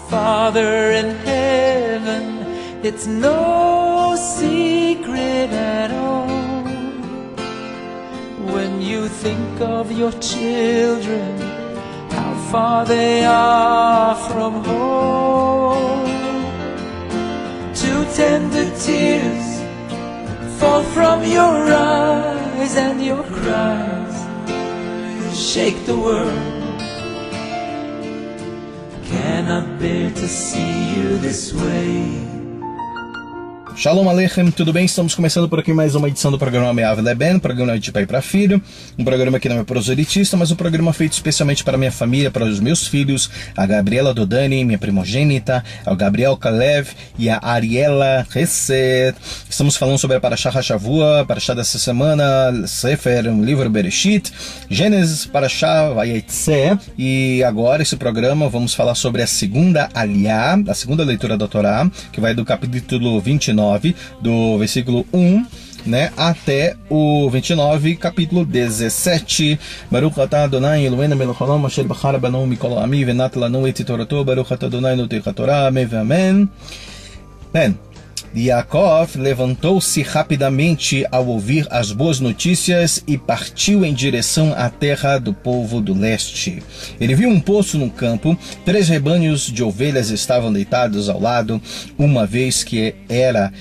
Father in heaven, it's no secret at all. When you think of your children, how far they are from home. Two tender tears fall from your eyes, and your cries shake the world. Cannot bear to see you this way. Shalom Aleichem, tudo bem? Estamos começando por aqui mais uma edição do programa Me'av Leben, programa de pai para filho, um programa que não é proselitista, mas um programa feito especialmente para minha família, para os meus filhos, a Gabriela Dodani, minha primogênita, o Gabriel Kalev e a Ariela Hesed. Estamos falando sobre a Parashá HaShavua, Parashá dessa semana, Sefer, um livro Bereshit, Gênesis, Parashá Vayetze, e agora esse programa vamos falar sobre a segunda Aliyah, a segunda leitura da Torá, que vai do capítulo 29, do versículo 1, né, até o 29, capítulo 17. Baruch atah Adonai Eloheinu melech haolam asher bachar banu mikol ha'ami venat lanu et torato. Baruch atah Adonai notech haTorah. Amém ve amém. Bem, Yaakov levantou-se rapidamente ao ouvir as boas notícias e partiu em direção à terra do povo do leste. Ele viu um poço no campo, 3 rebanhos de ovelhas estavam deitados ao lado, uma vez que era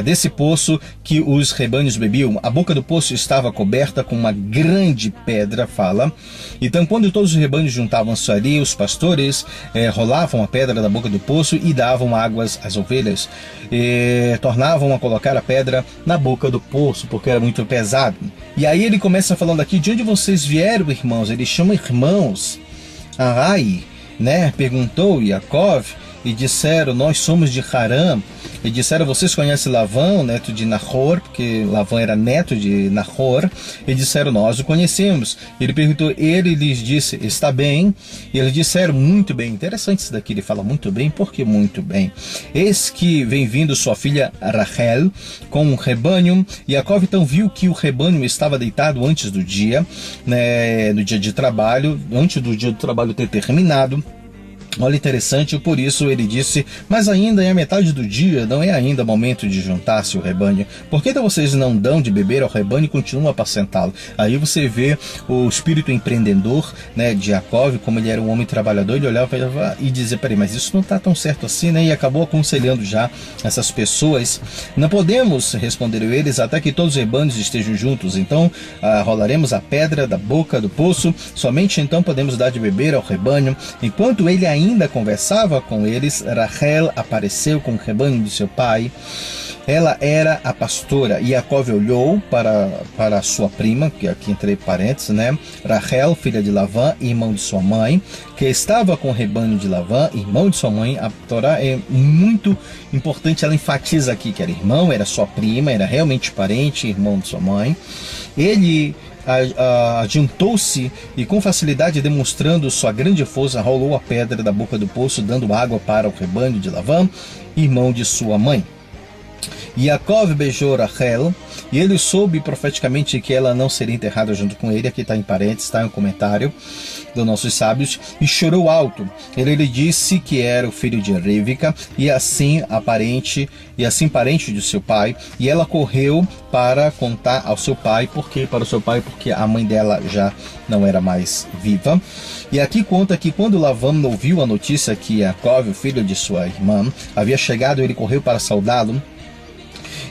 desse poço que os rebanhos bebiam. A boca do poço estava coberta com uma grande pedra, fala. Então, quando todos os rebanhos juntavam-se ali, os pastores rolavam a pedra da boca do poço e davam águas às ovelhas. Tornavam a colocar a pedra na boca do poço, porque era muito pesado. E aí ele começa falando aqui: de onde vocês vieram, irmãos? Ele chama irmãos. Arai, né? Perguntou Yaakov. E disseram: nós somos de Harã. E disseram: vocês conhecem Lavão, neto de Nahor, porque Lavão era neto de Nahor. E disseram: nós o conhecemos. Ele perguntou, ele lhes disse: está bem. E eles disseram: muito bem. Interessante isso daqui, ele fala muito bem. Por que muito bem? Eis que vem vindo sua filha Rachel com um rebanho. E Yaakov então viu que o rebanho estava deitado antes do dia, né, no dia de trabalho, antes do dia do trabalho ter terminado. Olha, interessante, por isso ele disse: mas ainda é a metade do dia, não é ainda momento de juntar-se o rebanho. Por que então vocês não dão de beber ao rebanho e continuam a apacentá-lo? Aí você vê o espírito empreendedor, né, de Yaakov, como ele era um homem trabalhador. Ele olhava e dizia: peraí, mas isso não está tão certo assim, né? E acabou aconselhando já essas pessoas. Não podemos, responderam eles, até que todos os rebanhos estejam juntos. Então rolaremos a pedra da boca do poço, somente então podemos dar de beber ao rebanho. Enquanto ele ainda conversava com eles, Rachel apareceu com o rebanho de seu pai. Ela era a pastora. E Yaakov olhou para sua prima, que aqui entre parênteses, né, Rachel, filha de Lavã, irmão de sua mãe, que estava com o rebanho de Lavã, irmão de sua mãe. A Torá é muito importante, ela enfatiza aqui que era irmão, era sua prima, era realmente parente, irmão de sua mãe. Ele adiantou-se e com facilidade, demonstrando sua grande força, rolou a pedra da boca do poço, dando água para o rebanho de Lavã, irmão de sua mãe. Yaakov beijou Rachel, e ele soube profeticamente que ela não seria enterrada junto com ele. Aqui está em parênteses, está em um comentário dos nossos sábios, e chorou alto. Ele lhe disse que era o filho de Rivka, e assim parente de seu pai, e ela correu para contar ao seu pai. Porque a mãe dela já não era mais viva. E aqui conta que quando Lavã ouviu a notícia que Yaakov, o filho de sua irmã, havia chegado, ele correu para saudá-lo.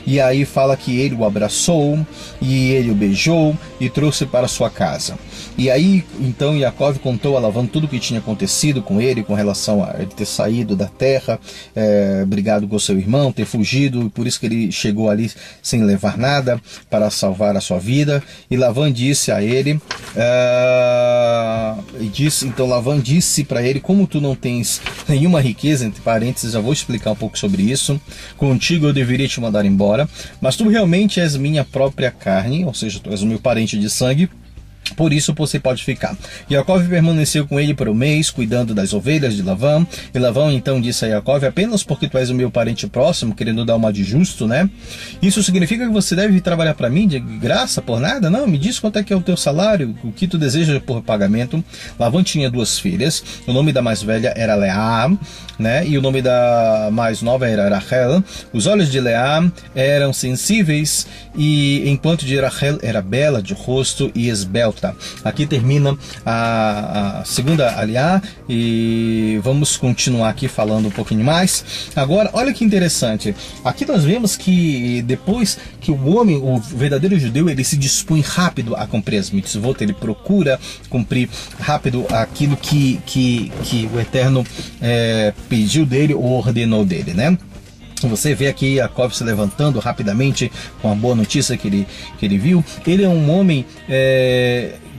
E aí fala que ele o abraçou, e ele o beijou, e trouxe para sua casa. E aí, então, Yaakov contou a Lavã tudo o que tinha acontecido com ele, com relação a ele ter saído da terra, brigado com seu irmão, ter fugido, e por isso que ele chegou ali sem levar nada, para salvar a sua vida. E Lavã disse a ele, então Lavã disse para ele: como tu não tens nenhuma riqueza, entre parênteses, já vou explicar um pouco sobre isso, contigo eu deveria te mandar embora, mas tu realmente és minha própria carne, ou seja, tu és o meu parente de sangue. Por isso você pode ficar. Jacó permaneceu com ele por um mês, cuidando das ovelhas de Labão. E Labão então disse a Jacó: apenas porque tu és o meu parente próximo, querendo dar uma de justo, né? Isso significa que você deve trabalhar para mim de graça, por nada? Não, me diz quanto é que é o teu salário, o que tu deseja por pagamento. Labão tinha 2 filhas. O nome da mais velha era Leá, né? E o nome da mais nova era Rachel. Os olhos de Leá eram sensíveis, e enquanto de Rachel era bela de rosto e esbelta. Aqui termina a segunda aliá, e vamos continuar aqui falando um pouquinho mais. Agora, olha que interessante. Aqui nós vemos que depois que o homem, o verdadeiro judeu, ele se dispõe rápido a cumprir as mitzvot, ele procura cumprir rápido aquilo que o Eterno pediu dele ou ordenou dele, né? Você vê aqui Jacó se levantando rapidamente com a boa notícia que ele viu. Ele é um homem,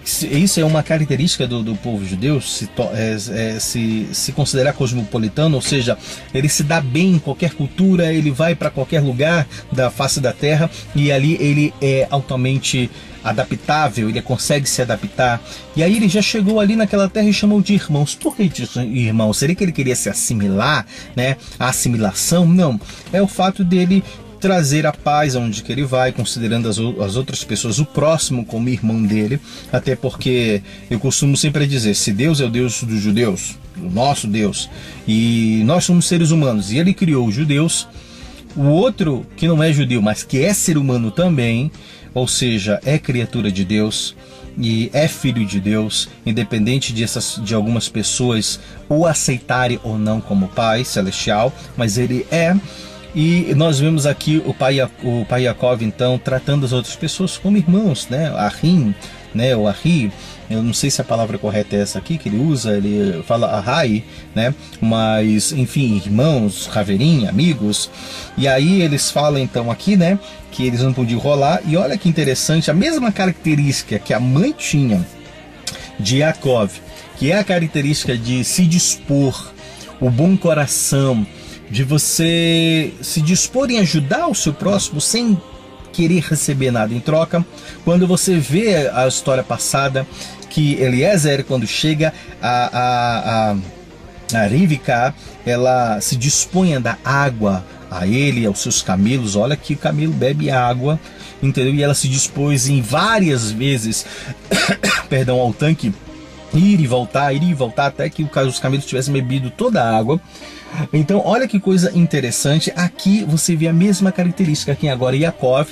isso é uma característica do povo judeu, se considerar cosmopolitano, ou seja, ele se dá bem em qualquer cultura, ele vai para qualquer lugar da face da terra, e ali ele é altamente adaptável, ele consegue se adaptar. E aí ele já chegou ali naquela terra e chamou de irmãos. Por que de irmãos? Seria que ele queria se assimilar, né? A assimilação? Não. É o fato dele trazer a paz aonde que ele vai, considerando as outras pessoas, o próximo como irmão dele. Até porque eu costumo sempre dizer, se Deus é o Deus dos judeus, o nosso Deus, e nós somos seres humanos, e ele criou os judeus, o outro que não é judeu, mas que é ser humano também, ou seja, é criatura de Deus e é filho de Deus, independente de algumas pessoas o aceitarem ou não como pai celestial, mas ele é. E nós vemos aqui o pai Jacó então tratando as outras pessoas como irmãos, né? Ahim, né? O Ahi, eu não sei se a palavra correta é essa aqui que ele usa, ele fala Ahai, né? Mas enfim, irmãos, Haverim, amigos. E aí eles falam então aqui, né, que eles não podiam rolar. E olha que interessante, a mesma característica que a mãe tinha de Jacó, que é a característica de se dispor, o bom coração, de você se dispor em ajudar o seu próximo sem querer receber nada em troca. Quando você vê a história passada, que Eliezer, quando chega a Rivka, ela se dispõe a dar água a ele, aos seus camelos. Olha que o camelo bebe água, entendeu? E ela se dispôs em várias vezes perdão, ao tanque, ir e voltar, até que os camelos tivessem bebido toda a água. Então olha que coisa interessante. Aqui você vê a mesma característica. Aqui agora Jacó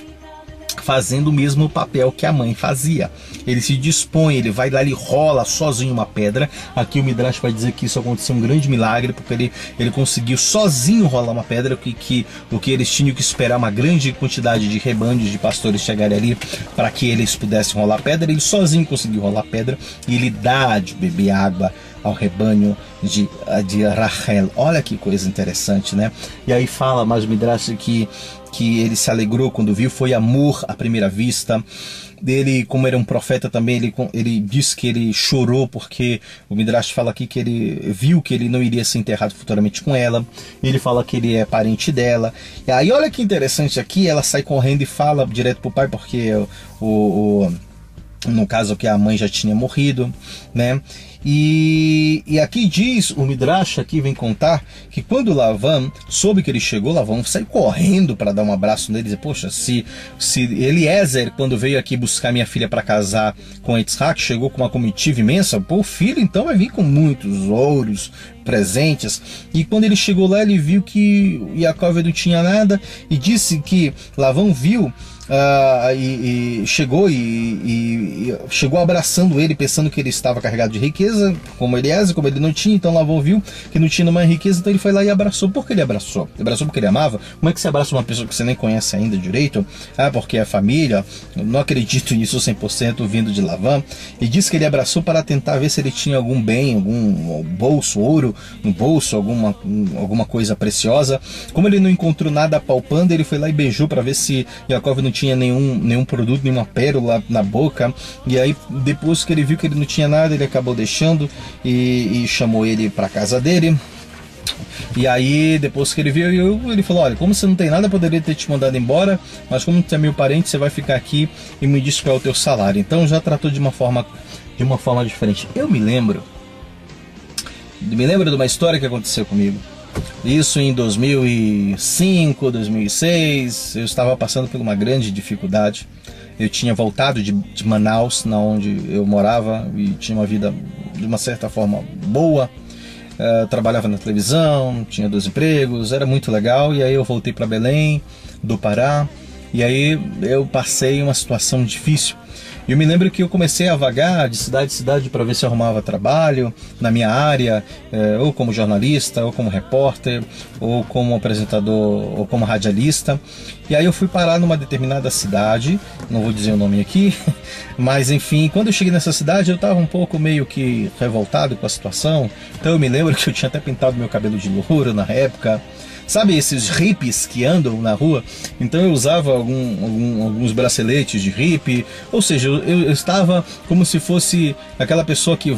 fazendo o mesmo papel que a mãe fazia. Ele se dispõe, ele vai lá, ele rola sozinho uma pedra. Aqui o Midrash vai dizer que isso aconteceu um grande milagre, porque ele conseguiu sozinho rolar uma pedra, o que eles tinham que esperar uma grande quantidade de rebanhos de pastores chegarem ali para que eles pudessem rolar pedra. Ele sozinho conseguiu rolar pedra, e ele dá de beber água ao rebanho de Rachel. Olha que coisa interessante, né? E aí fala mais o Midrash que ele se alegrou quando viu, foi amor à primeira vista dele. Como era um profeta também, ele disse que ele chorou, porque o Midrash fala aqui que ele viu que ele não iria ser enterrado futuramente com ela. Ele fala que ele é parente dela. E aí olha que interessante aqui, ela sai correndo e fala direto pro pai, porque no caso que a mãe já tinha morrido, né? E aqui diz, o Midrash aqui vem contar que quando Labão soube que ele chegou, Labão saiu correndo para dar um abraço nele e dizer, poxa, se Eliezer, quando veio aqui buscar minha filha para casar com Yitzhak, chegou com uma comitiva imensa, pô, o filho então vai vir com muitos ouros, presentes. E quando ele chegou lá, ele viu que Jacó não tinha nada, e disse que Labão viu chegou abraçando ele, pensando que ele estava carregado de riqueza, como Eliezer, como ele não tinha. Então Labão viu que não tinha mais riqueza, então ele foi lá e abraçou. Por que ele abraçou? Abraçou porque ele amava? Como é que você abraça uma pessoa que você nem conhece ainda direito? Porque é família. Eu não acredito nisso 100% vindo de Labão. E disse que ele abraçou para tentar ver se ele tinha algum bem, algum bolso, ouro no bolso, alguma coisa preciosa. Como ele não encontrou nada apalpando, ele foi lá e beijou para ver se Jacó não tinha nenhum produto, nenhuma pérola na boca. E aí depois que ele viu que ele não tinha nada, ele acabou deixando e chamou ele para casa dele. E aí, depois que ele viu, ele falou, olha, como você não tem nada, eu poderia ter te mandado embora, mas como tu é meu parente, você vai ficar aqui e me diz qual é o teu salário. Então já tratou de uma forma diferente. Eu me lembro de uma história que aconteceu comigo. Isso em 2005, 2006, eu estava passando por uma grande dificuldade. Eu tinha voltado de Manaus, na onde eu morava, e tinha uma vida de uma certa forma boa. Trabalhava na televisão, tinha 2 empregos, era muito legal. E aí eu voltei para Belém do Pará, e aí eu passei uma situação difícil. Eu me lembro que eu comecei a vagar de cidade em cidade para ver se eu arrumava trabalho na minha área, ou como jornalista, ou como repórter, ou como apresentador, ou como radialista. E aí eu fui parar numa determinada cidade, não vou dizer o nome aqui, mas enfim, quando eu cheguei nessa cidade eu estava um pouco meio que revoltado com a situação. Então eu me lembro que eu tinha até pintado meu cabelo de louro na época. Sabe esses hippies que andam na rua? Então eu usava alguns braceletes de hippie, ou seja, eu estava como se fosse aquela pessoa que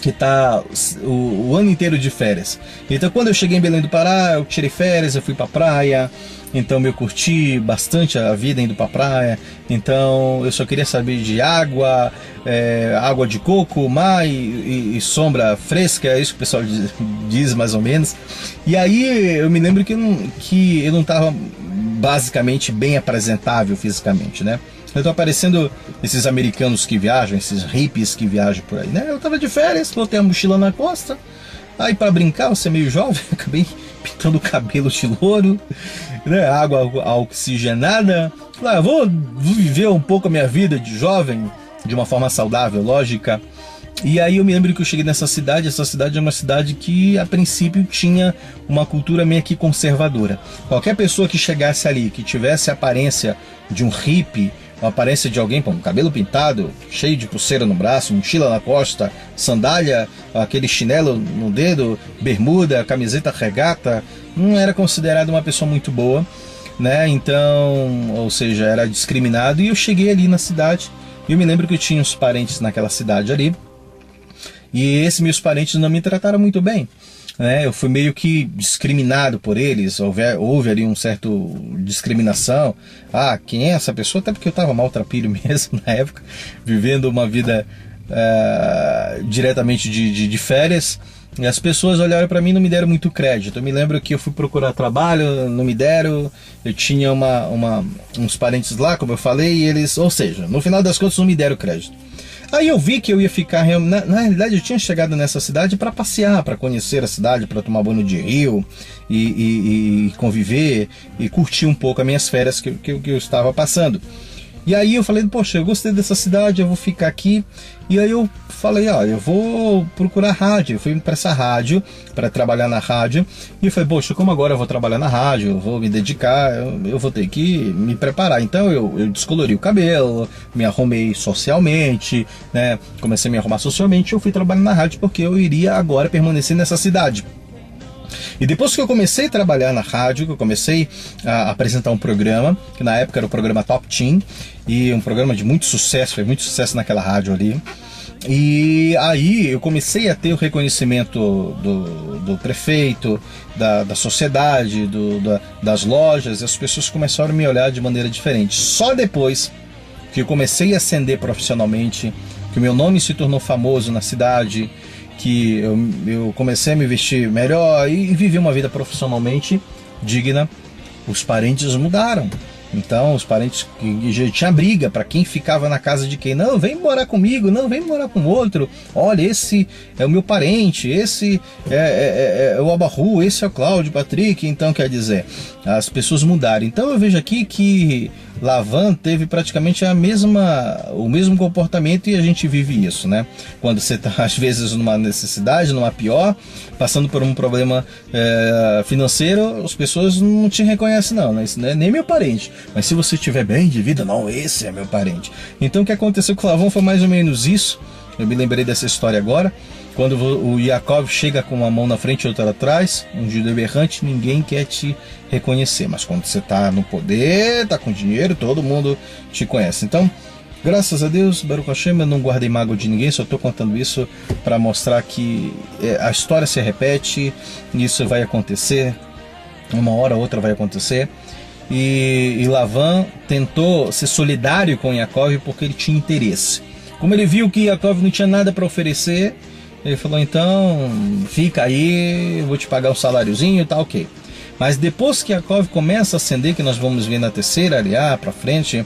está o ano inteiro de férias. Então quando eu cheguei em Belém do Pará, eu tirei férias, eu fui pra praia, então eu curti bastante a vida indo pra praia. Então eu só queria saber de água, água de coco, mar e sombra fresca, é isso que o pessoal diz mais ou menos. E aí eu me lembro que eu não estava basicamente bem apresentável fisicamente, né? Eu tô aparecendo esses americanos que viajam, esses hippies que viajam por aí, né? Eu tava de férias, botei a mochila na costa, aí para brincar, você é meio jovem, acabei pintando o cabelo de louro, né? Água oxigenada. Falei, vou viver um pouco a minha vida de jovem, de uma forma saudável, lógica. E aí eu me lembro que eu cheguei nessa cidade. Essa cidade é uma cidade que a princípio tinha uma cultura meio que conservadora. Qualquer pessoa que chegasse ali, que tivesse a aparência de um hippie, a aparência de alguém com cabelo pintado, cheio de pulseira no braço, mochila na costa, sandália, aquele chinelo no dedo, bermuda, camiseta regata, não era considerado uma pessoa muito boa, né? Então, ou seja, era discriminado. E eu cheguei ali na cidade, e eu me lembro que eu tinha uns parentes naquela cidade ali, e esses meus parentes não me trataram muito bem, né? Eu fui meio que discriminado por eles. Houve ali um certo discriminação. Quem é essa pessoa? Até porque eu estava maltrapilho mesmo na época, vivendo uma vida diretamente de férias. E as pessoas olharam para mim e não me deram muito crédito. Eu me lembro que eu fui procurar trabalho, não me deram. Eu tinha uns parentes lá, como eu falei, e eles, ou seja, no final das contas não me deram crédito. Aí eu vi que eu ia ficar, na realidade eu tinha chegado nessa cidade para passear, para conhecer a cidade, para tomar banho de rio e conviver e curtir um pouco as minhas férias que eu estava passando. E aí eu falei, poxa, eu gostei dessa cidade, eu vou ficar aqui. E aí eu falei, eu vou procurar rádio. Eu fui para essa rádio, para trabalhar na rádio. E eu falei, poxa, como agora eu vou trabalhar na rádio, eu vou me dedicar, eu vou ter que me preparar. Então eu descolori o cabelo, me arrumei socialmente, né? Comecei a me arrumar socialmente, eu fui trabalhar na rádio porque eu iria agora permanecer nessa cidade. E depois que eu comecei a trabalhar na rádio, que eu comecei a apresentar um programa, que na época era o programa Top Team, e um programa de muito sucesso, foi muito sucesso naquela rádio ali. E aí eu comecei a ter o reconhecimento do prefeito, da sociedade, das lojas, e as pessoas começaram a me olhar de maneira diferente. Só depois que eu comecei a ascender profissionalmente, que o meu nome se tornou famoso na cidade, que eu comecei a me vestir melhor e viver uma vida profissionalmente digna, os parentes mudaram. Então os parentes, que já tinha briga para quem ficava na casa de quem. Não, vem morar comigo, não, vem morar com outro. Olha, esse é o meu parente, esse é o Abarru, esse é o Cláudio, Patrick. Então quer dizer, as pessoas mudaram. Então eu vejo aqui que Lavan teve praticamente o mesmo comportamento, e a gente vive isso, né? Quando você está às vezes numa necessidade, numa pior, passando por um problema financeiro, as pessoas não te reconhecem, não, isso não é nem meu parente. Mas se você estiver bem de vida, não, esse é meu parente. Então o que aconteceu com o Lavan foi mais ou menos isso. Eu me lembrei dessa história agora. Quando o Yaakov chega com uma mão na frente e outra atrás, um judeu errante, ninguém quer te reconhecer. Mas quando você está no poder, está com dinheiro, todo mundo te conhece. Então, Graças a Deus, Baruch Hashem, eu não guardei mágoa de ninguém, só estou contando isso para mostrar que a história se repete, isso vai acontecer, uma hora ou outra vai acontecer. E Lavan tentou ser solidário com Yaakov porque ele tinha interesse. Como ele viu que Yaakov não tinha nada para oferecer, ele falou, então, fica aí, eu vou te pagar um saláriozinho, tá ok. Mas depois que Yaakov começa a ascender, que nós vamos ver na terceira aliá para frente,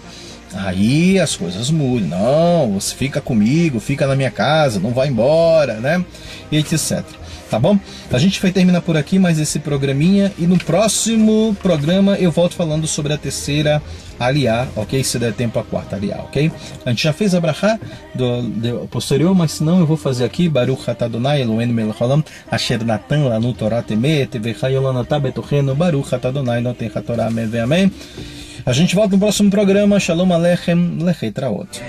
aí as coisas mudam. Não, você fica comigo, fica na minha casa, não vai embora, né? E etc. Tá bom? A gente vai terminar por aqui mais esse programinha e no próximo programa eu volto falando sobre a terceira aliá, ok? Se der tempo a quarta aliá, ok? A gente já fez a brachá do posterior, mas se não eu vou fazer aqui Baruch atah Adonai Eloheinu melech haolam asher natan lanu Torah temet v'chayolonatah betochenu Baruch atah Adonai noten haTorah amém. A gente volta no próximo programa. Shalom Aleichem Lechei Traot.